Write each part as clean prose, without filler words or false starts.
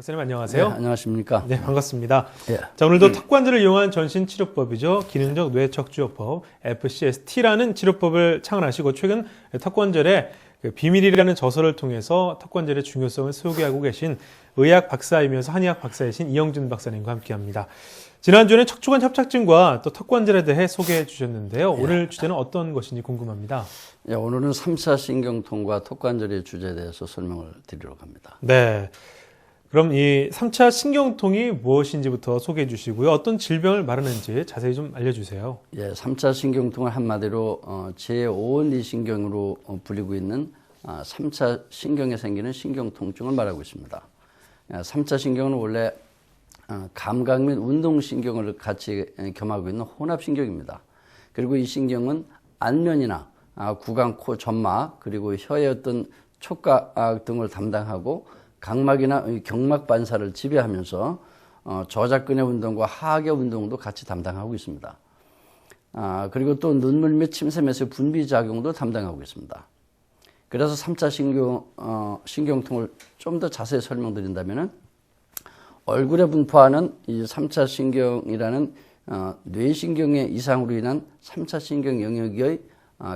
박사님 안녕하세요. 네, 안녕하십니까. 네, 반갑습니다. 예. 자, 오늘도 턱관절을 이용한 전신 치료법이죠. 기능적 뇌척추요법 FCST라는 치료법을 창안하시고 최근 턱관절의 비밀이라는 저서를 통해서 턱관절의 중요성을 소개하고 계신 의학 박사이면서 한의학 박사이신 이영준 박사님과 함께합니다. 지난주에는 척추관 협착증과 또 턱관절에 대해 소개해 주셨는데요. 예. 오늘 주제는 어떤 것인지 궁금합니다. 예, 오늘은 3차 신경통과 턱관절의 주제에 대해서 설명을 드리려고 합니다. 네. 그럼 이 3차 신경통이 무엇인지부터 소개해 주시고요. 어떤 질병을 말하는지 자세히 좀 알려주세요. 예, 3차 신경통은 한마디로 제5원리 신경으로 불리고 있는 3차 신경에 생기는 신경통증을 말하고 있습니다. 3차 신경은 원래 감각 및 운동신경을 같이 겸하고 있는 혼합신경입니다. 그리고 이 신경은 안면이나 구강, 코, 점막, 그리고 혀의 어떤 촉각 등을 담당하고 각막이나 경막 반사를 지배하면서 저작근의 운동과 하악의 운동도 같이 담당하고 있습니다. 그리고 또 눈물 및 침샘에서의 분비 작용도 담당하고 있습니다. 그래서 3차 신경통을 좀 더 자세히 설명드린다면 얼굴에 분포하는 이 3차 신경이라는 뇌신경의 이상으로 인한 3차 신경 영역의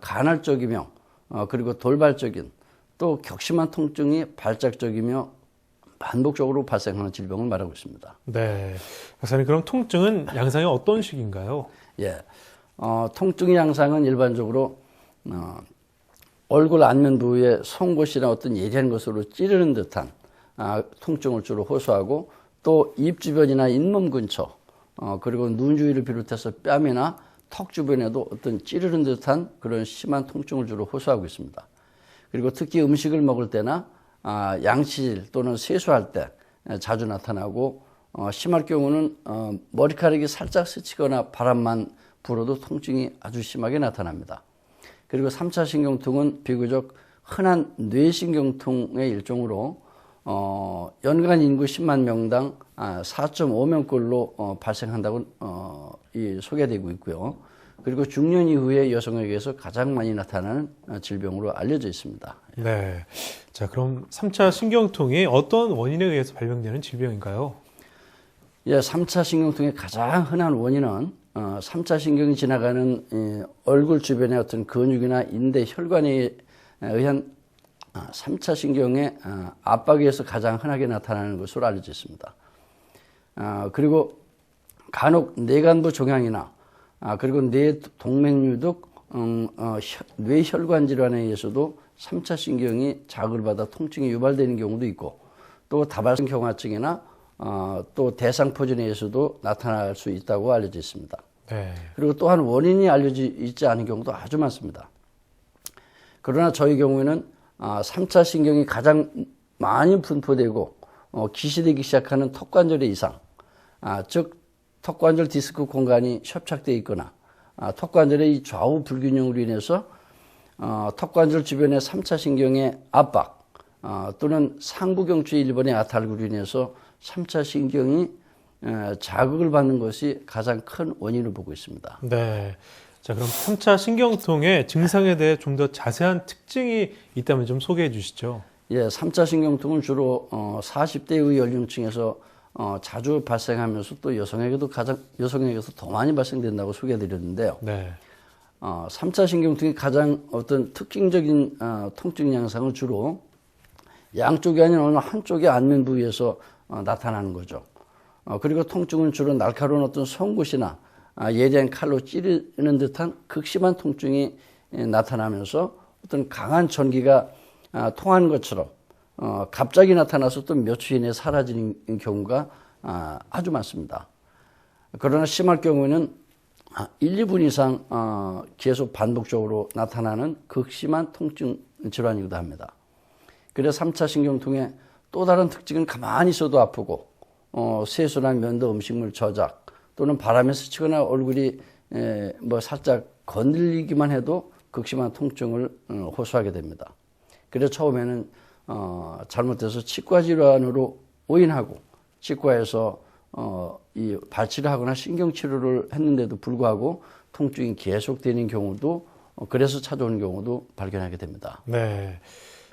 간헐적이며 그리고 돌발적인 또 격심한 통증이 발작적이며 반복적으로 발생하는 질병을 말하고 있습니다. 네, 박사님 그럼 통증은 양상이 어떤 식인가요? 예, 통증의 양상은 일반적으로 얼굴 안면 부위에 송곳이나 어떤 예리한 것으로 찌르는 듯한 통증을 주로 호소하고 또 입 주변이나 잇몸 근처 그리고 눈 주위를 비롯해서 뺨이나 턱 주변에도 어떤 찌르는 듯한 그런 심한 통증을 주로 호소하고 있습니다. 그리고 특히 음식을 먹을 때나 양치질 또는 세수할 때 자주 나타나고 심할 경우는 머리카락이 살짝 스치거나 바람만 불어도 통증이 아주 심하게 나타납니다. 그리고 3차 신경통은 비교적 흔한 뇌신경통의 일종으로 연간 인구 10만 명당 4.5명꼴로 발생한다고 소개되고 있고요. 그리고 중년 이후에 여성에게서 가장 많이 나타나는 질병으로 알려져 있습니다. 네. 자, 그럼 3차 신경통이 어떤 원인에 의해서 발병되는 질병인가요? 예, 3차 신경통의 가장 흔한 원인은 3차 신경이 지나가는 얼굴 주변의 어떤 근육이나 인대, 혈관에 의한 3차 신경의 압박에 의해서 가장 흔하게 나타나는 것으로 알려져 있습니다. 그리고 간혹 뇌간부 종양이나 그리고 뇌 동맥류독, 뇌혈관 질환에 의해서도 3차 신경이 자극을 받아 통증이 유발되는 경우도 있고 또 다발성 경화증이나 또 대상포진에 의해서도 나타날 수 있다고 알려져 있습니다. 네. 그리고 또한 원인이 알려져 있지 않은 경우도 아주 많습니다. 그러나 저희 경우에는 3차 신경이 가장 많이 분포되고 기시되기 시작하는 턱관절의 이상, 즉 턱관절 디스크 공간이 협착되어 있거나 턱관절의 이 좌우 불균형으로 인해서 턱관절 주변의 3차 신경의 압박 또는 상부경추의 일본의 아탈구로 인해서 3차 신경이 자극을 받는 것이 가장 큰 원인으로 보고 있습니다. 네. 자, 그럼 3차 신경통의 증상에 대해 좀 더 자세한 특징이 있다면 좀 소개해 주시죠. 예, 3차 신경통은 주로 40대의 연령층에서 자주 발생하면서 또 여성에게서 더 많이 발생된다고 소개해드렸는데요. 네. 3차 신경통이 가장 어떤 특징적인 통증 양상은 주로 양쪽이 아닌 어느 한쪽의 안면 부위에서 나타나는 거죠. 그리고 통증은 주로 날카로운 어떤 송곳이나 예리한 칼로 찌르는 듯한 극심한 통증이 나타나면서 어떤 강한 전기가 통하는 것처럼 갑자기 나타나서 또 몇 초 이내에 사라지는 경우가 아주 많습니다. 그러나 심할 경우에는 1, 2분 이상 계속 반복적으로 나타나는 극심한 통증 질환이기도 합니다. 그래서 3차 신경통의 또 다른 특징은 가만히 있어도 아프고 세수나 면도, 음식물 저작 또는 바람에 스치거나 얼굴이 살짝 건들리기만 해도 극심한 통증을 호소하게 됩니다. 그래서 처음에는 잘못해서 치과 질환으로 오인하고 치과에서 이 발치를 하거나 신경치료를 했는데도 불구하고 통증이 계속되는 경우도 그래서 찾아오는 경우도 발견하게 됩니다. 네.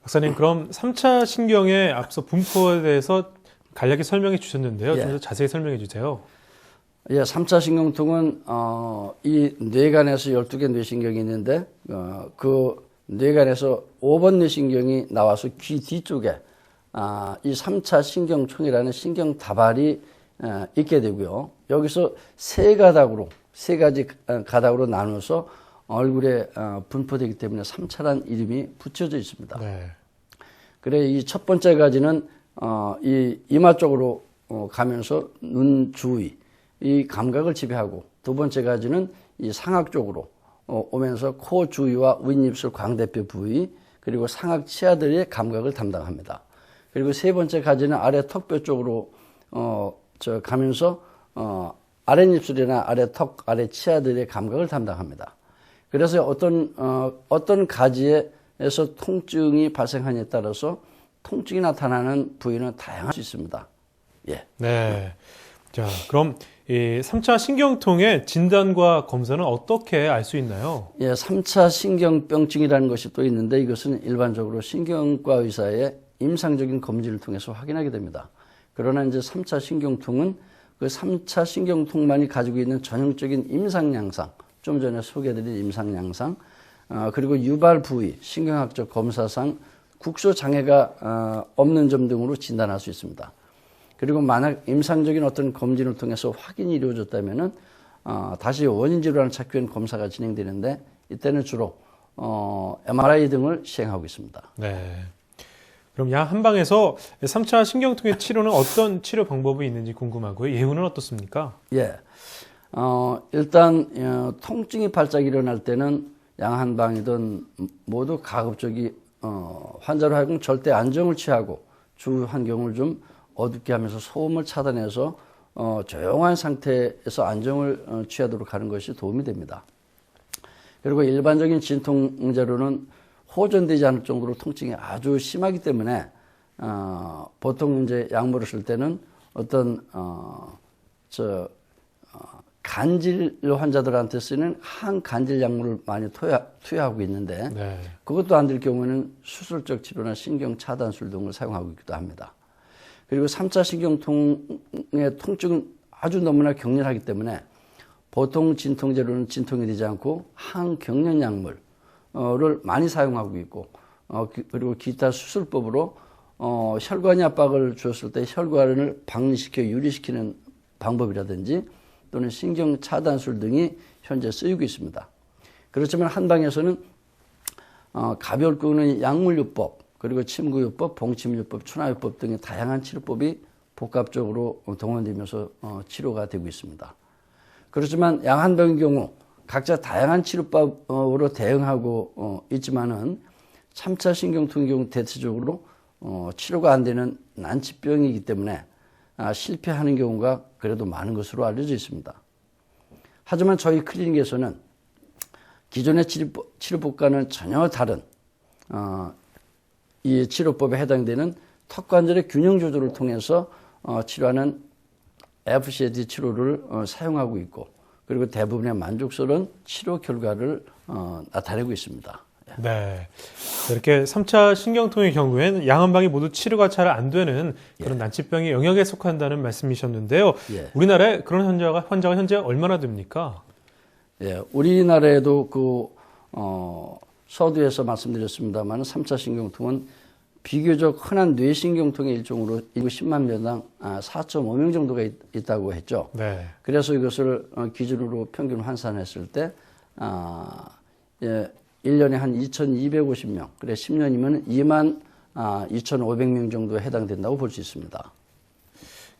박사님, 그럼 3차 신경의 앞서 분포에 대해서 간략히 설명해 주셨는데요. 예. 좀 더 자세히 설명해 주세요. 예, 3차 신경통은 이 뇌간에서 12개 뇌신경이 있는데 그 뇌간에서 5번 뇌신경이 나와서 귀 뒤쪽에 이 3차 신경총이라는 신경 다발이 있게 되고요. 여기서 세 가지 가닥으로 나눠서 얼굴에 분포되기 때문에 3차란 이름이 붙여져 있습니다. 네. 그래 이 첫 번째 가지는 이 이마 쪽으로 가면서 눈 주위 이 감각을 지배하고, 두 번째 가지는 이 상악 쪽으로 오면서 코 주위와 윗입술 광대뼈 부위 그리고 상악 치아들의 감각을 담당합니다. 그리고 세 번째 가지는 아래 턱뼈 쪽으로 가면서 아랫입술이나 아래 턱 아래 치아들의 감각을 담당합니다. 그래서 어떤 가지에서 통증이 발생하냐에 따라서 통증이 나타나는 부위는 다양할 수 있습니다. 예. 네. 자, 그럼 이 3차 신경통의 진단과 검사는 어떻게 알 수 있나요? 예, 3차 신경병증이라는 것이 또 있는데 이것은 일반적으로 신경과 의사의 임상적인 검진을 통해서 확인하게 됩니다. 그러나 이제 3차 신경통은 그 3차 신경통만이 가지고 있는 전형적인 임상양상, 좀 전에 소개해드린 임상양상, 그리고 유발 부위, 신경학적 검사상 국소 장애가 없는 점 등으로 진단할 수 있습니다. 그리고 만약 임상적인 어떤 검진을 통해서 확인이 이루어졌다면은 다시 원인 질환을 찾기 위한 검사가 진행되는데 이때는 주로 MRI 등을 시행하고 있습니다. 네. 그럼 약 한방에서 3차 신경통의 치료는 어떤 치료 방법이 있는지 궁금하고요. 예후는 어떻습니까? 예. 일단 통증이 발작 일어날 때는 양 한방이든 모두 가급적이 환자로 하여금 절대 안정을 취하고 주위 환경을 좀 어둡게 하면서 소음을 차단해서 조용한 상태에서 안정을 취하도록 하는 것이 도움이 됩니다. 그리고 일반적인 진통제로는 호전되지 않을 정도로 통증이 아주 심하기 때문에 보통 이제 약물을 쓸 때는 어떤 간질 환자들한테 쓰는 항간질 약물을 많이 투여하고 있는데 네. 그것도 안 될 경우에는 수술적 치료나 신경 차단술 등을 사용하고 있기도 합니다. 그리고 3차 신경통의 통증은 아주 너무나 격렬하기 때문에 보통 진통제로는 진통이 되지 않고 항경련 약물을 많이 사용하고 있고 그리고 기타 수술법으로 혈관이 압박을 주었을 때 혈관을 박리시켜 유리시키는 방법이라든지 또는 신경 차단술 등이 현재 쓰이고 있습니다. 그렇지만 한방에서는 가벼울 경우는 약물요법, 그리고 침구요법, 봉침요법, 추나요법 등의 다양한 치료법이 복합적으로 동원되면서 치료가 되고 있습니다. 그렇지만 양 한방의 경우 각자 다양한 치료법으로 대응하고 있지만은 3차 신경통의 경우 대체적으로 치료가 안 되는 난치병이기 때문에 실패하는 경우가 그래도 많은 것으로 알려져 있습니다. 하지만 저희 클리닉에서는 기존의 치료법과는 전혀 다른 이 치료법에 해당되는 턱관절의 균형 조절을 통해서 치료하는 FCAD 치료를 사용하고 있고 그리고 대부분의 만족스러운 치료 결과를 나타내고 있습니다. 네. 이렇게 3차 신경통의 경우에는 양 한방이 모두 치료가 잘 안 되는 그런 난치병의 영역에 속한다는 말씀이셨는데요. 예. 우리나라에 그런 환자가 현재 얼마나 됩니까? 예, 우리나라에도 서두에서 말씀드렸습니다만 3차 신경통은 비교적 흔한 뇌신경통의 일종으로 인구 10만 명당 4.5명 정도가 있다고 했죠. 네. 그래서 이것을 기준으로 평균 환산했을 때 1년에 한 2,250명, 그래 10년이면 2만 2,500명 정도에 해당된다고 볼 수 있습니다.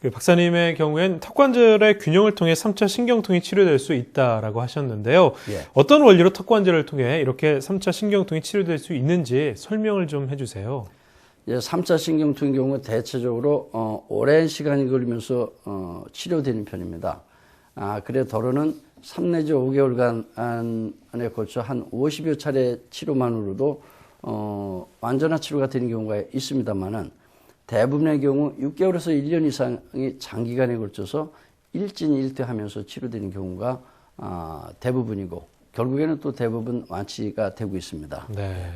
그 박사님의 경우엔 턱관절의 균형을 통해 3차 신경통이 치료될 수 있다라고 하셨는데요. 예. 어떤 원리로 턱관절을 통해 이렇게 3차 신경통이 치료될 수 있는지 설명을 좀 해주세요. 예, 3차 신경통의 경우 대체적으로 오랜 시간이 걸리면서 치료되는 편입니다. 그래 도로는 3 내지 5개월간에 걸쳐 한 50여 차례 치료만으로도 완전한 치료가 되는 경우가 있습니다만은 대부분의 경우 6개월에서 1년 이상이 장기간에 걸쳐서 일진일퇴하면서 치료되는 경우가 대부분이고 결국에는 또 대부분 완치가 되고 있습니다. 네.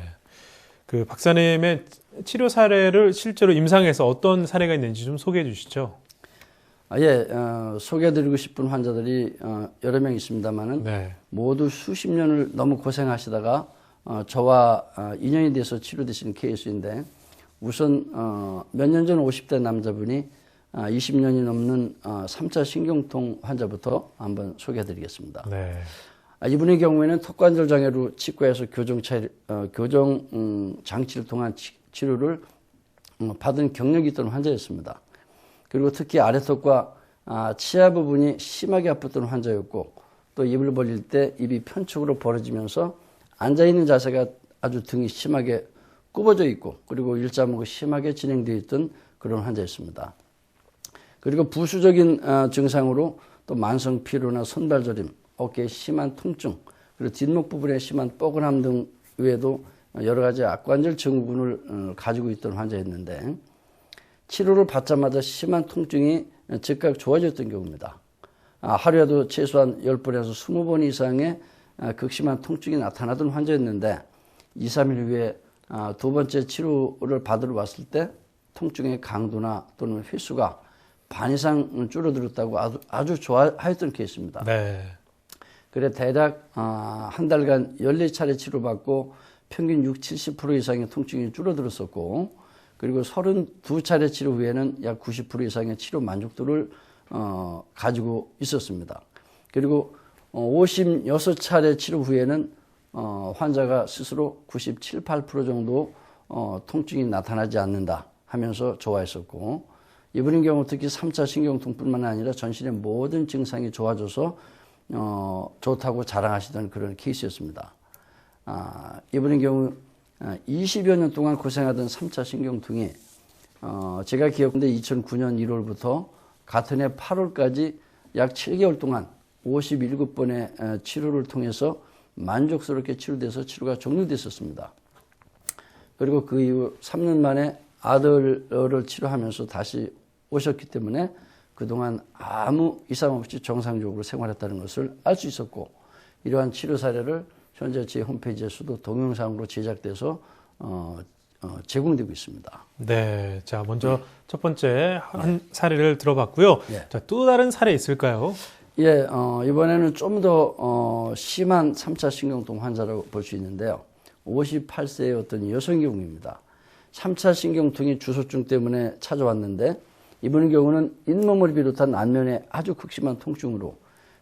그 박사님의 치료 사례를 실제로 임상에서 어떤 사례가 있는지 좀 소개해 주시죠. 소개해드리고 싶은 환자들이 여러 명 있습니다만은 네. 모두 수십 년을 너무 고생하시다가 저와 인연이 돼서 치료되신 케이스인데 우선 몇 년 전 50대 남자분이 20년이 넘는 3차 신경통 환자부터 한번 소개해드리겠습니다. 네. 이분의 경우에는 턱관절 장애로 치과에서 교정 장치를 통한 치료를 받은 경력이 있던 환자였습니다. 그리고 특히 아래턱과 치아 부분이 심하게 아팠던 환자였고 또 입을 벌릴 때 입이 편측으로 벌어지면서 앉아있는 자세가 아주 등이 심하게 굽어져 있고 그리고 일자목이 심하게 진행되어 있던 그런 환자였습니다. 그리고 부수적인 증상으로 또 만성 피로나 손발저림, 어깨에 심한 통증, 그리고 뒷목 부분에 심한 뻐근함 등 외에도 여러 가지 악관절 증후군을 가지고 있던 환자였는데 치료를 받자마자 심한 통증이 즉각 좋아졌던 경우입니다. 하루에도 최소한 10번에서 20번 이상의 극심한 통증이 나타나던 환자였는데 2, 3일 후에 두 번째 치료를 받으러 왔을 때 통증의 강도나 또는 횟수가 반 이상 줄어들었다고 아주 좋아했던 케이스입니다. 네. 그래 대략 한 달간 14차례 치료받고 평균 60, 70% 이상의 통증이 줄어들었었고 그리고 32차례 치료 후에는 약 90% 이상의 치료 만족도를 가지고 있었습니다. 그리고 56차례 치료 후에는 환자가 스스로 97, 8% 정도 통증이 나타나지 않는다 하면서 좋아했었고 이분의 경우 특히 3차 신경통뿐만 아니라 전신의 모든 증상이 좋아져서 좋다고 자랑하시던 그런 케이스였습니다. 이분의 경우 20여 년 동안 고생하던 3차 신경통이 제가 기억하는데 2009년 1월부터 같은 해 8월까지 약 7개월 동안 57번의 치료를 통해서 만족스럽게 치료돼서 치료가 종료됐었습니다. 그리고 그 이후 3년 만에 아들을 치료하면서 다시 오셨기 때문에 그동안 아무 이상 없이 정상적으로 생활했다는 것을 알 수 있었고 이러한 치료 사례를 현재 제 홈페이지에서도 동영상으로 제작돼서 제공되고 있습니다. 네. 자, 먼저 첫 번째 한 사례를 들어봤고요. 네. 자, 또 다른 사례 있을까요? 이번에는 좀 더 심한 3차 신경통 환자라고 볼 수 있는데요. 58세의 어떤 여성 경우입니다. 3차 신경통이 주소증 때문에 찾아왔는데 이분의 경우는 잇몸을 비롯한 안면에 아주 극심한 통증으로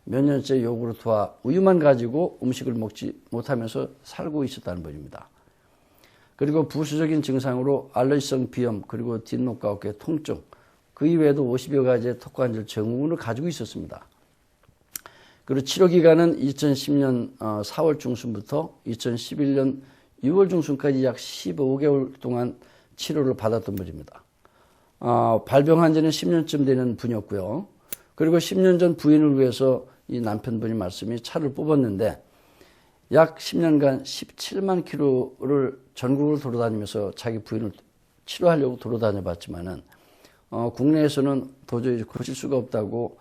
몇 년째 요구르트와 우유만 가지고 음식을 먹지 못하면서 살고 있었다는 분입니다. 그리고 부수적인 증상으로 알러지성 비염 그리고 뒷목과 어깨 통증 그 이외에도 50여 가지의 턱관절 증후군을 가지고 있었습니다. 그리고 치료 기간은 2010년 4월 중순부터 2011년 6월 중순까지 약 15개월 동안 치료를 받았던 분입니다. 발병한 지는 10년쯤 되는 분이었고요. 그리고 10년 전 부인을 위해서 이 남편분이 말씀이 차를 뽑았는데 약 10년간 17만 킬로를 전국을 돌아다니면서 자기 부인을 치료하려고 돌아다녀 봤지만은 국내에서는 도저히 고칠 수가 없다고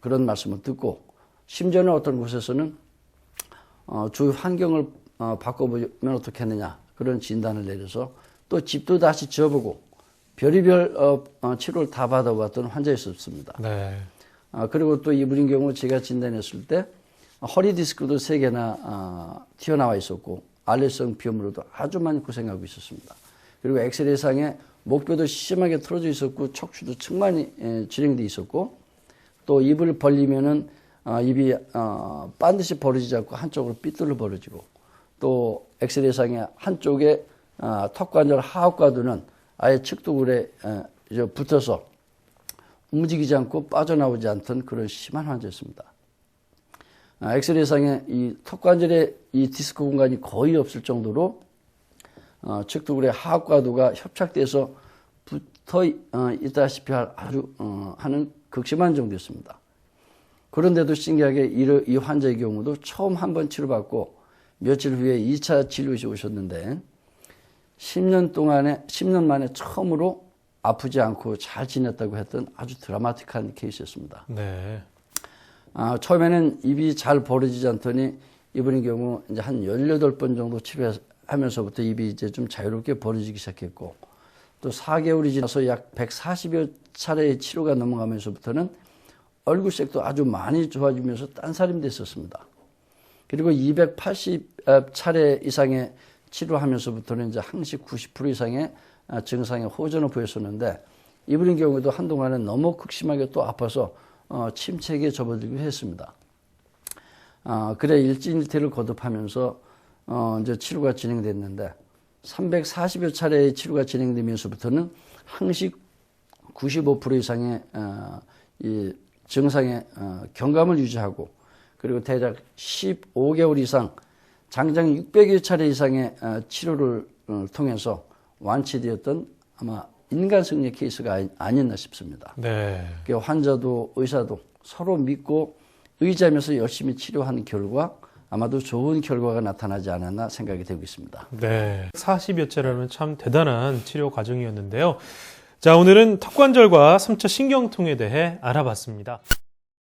그런 말씀을 듣고 심지어는 어떤 곳에서는 주위 환경을 바꿔보면 어떻겠느냐 그런 진단을 내려서 또 집도 다시 지어보고 별의별 치료를 다 받아봤던 환자였습니다. 네. 그리고 또 이분의 경우 제가 진단했을 때 허리 디스크도 3개나 튀어나와 있었고 알레르기성 비염으로도 아주 많이 고생하고 있었습니다. 그리고 엑스레이상에 목뼈도 심하게 틀어져 있었고 척추도 측만이 진행돼 있었고 또 입을 벌리면은 입이 반드시 벌어지지 않고 한쪽으로 삐뚤러 벌어지고 또 엑스레이상에 한쪽에 턱관절 하악과도는 아예 측두굴에 붙어서 움직이지 않고 빠져나오지 않던 그런 심한 환자였습니다. 엑스레이상에 이 턱관절에 이 디스크 공간이 거의 없을 정도로 측두굴의 하악과도가 협착돼서 붙어 있다시피 아주 하는 극심한 정도였습니다. 그런데도 신기하게 이 환자의 경우도 처음 한 번 치료받고 며칠 후에 2차 진료시 오셨는데 10년 만에 처음으로 아프지 않고 잘 지냈다고 했던 아주 드라마틱한 케이스였습니다. 네. 처음에는 입이 잘 벌어지지 않더니 이분의 경우 이제 한 18번 정도 치료해 하면서부터 입이 이제 좀 자유롭게 벌어지기 시작했고, 또 4개월이 지나서 약 140여 차례의 치료가 넘어가면서부터는 얼굴색도 아주 많이 좋아지면서 딴살이 됐었습니다. 그리고 280차례 이상의 치료하면서부터는 이제 항시 90% 이상의 증상의 호전을 보였었는데, 이분의 경우에도 한동안은 너무 극심하게 또 아파서 침체기에 접어들기도 했습니다. 그래 일진일퇴를 거듭하면서 이제 치료가 진행됐는데, 340여 차례의 치료가 진행되면서부터는 항시 95% 이상의 이 증상의 경감을 유지하고, 그리고 대략 15개월 이상 장장 600여 차례 이상의 치료를 통해서 완치되었던 아마 인간 승리 케이스가 아니었나 싶습니다. 네. 환자도 의사도 서로 믿고 의지하면서 열심히 치료한 결과 아마도 좋은 결과가 나타나지 않았나 생각이 되고 있습니다. 네. 40여 차례라면 참 대단한 치료 과정이었는데요. 자, 오늘은 턱관절과 3차 신경통에 대해 알아봤습니다.